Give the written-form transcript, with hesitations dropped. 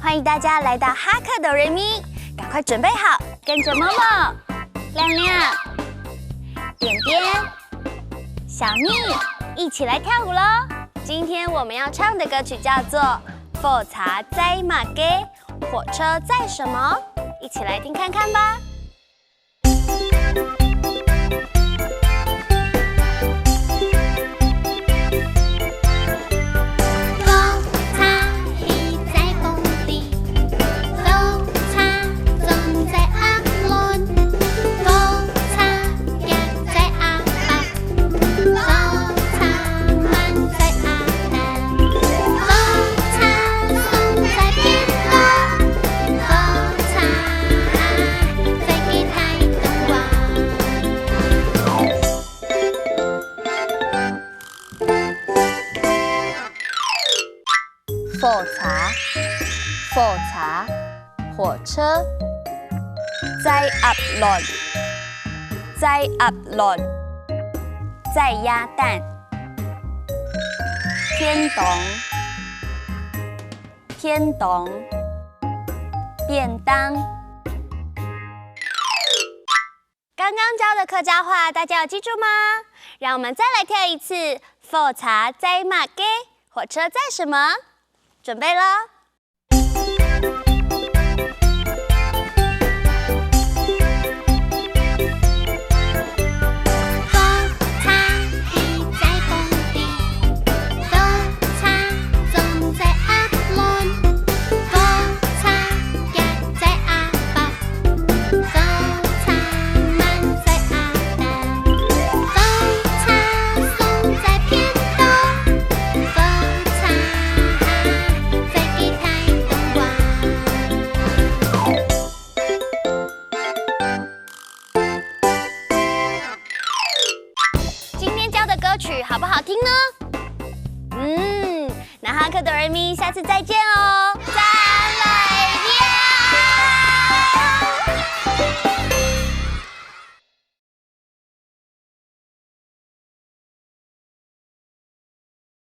欢迎大家来到哈克哆瑞咪，赶快准备好，跟着默默、亮亮、点点、小蜜一起来跳舞喽！今天我们要唱的歌曲叫做《火车载马给》，火车载什么？一起来听看看吧。火車載鴨卵載鴨蛋天丼便當。刚刚教的客家话，大家有记住吗？让我们再来跳一次。火車載馬給，火車載什麼？準備咯！歌曲好不好听呢？那哈克哆瑞咪，下次再见哦，再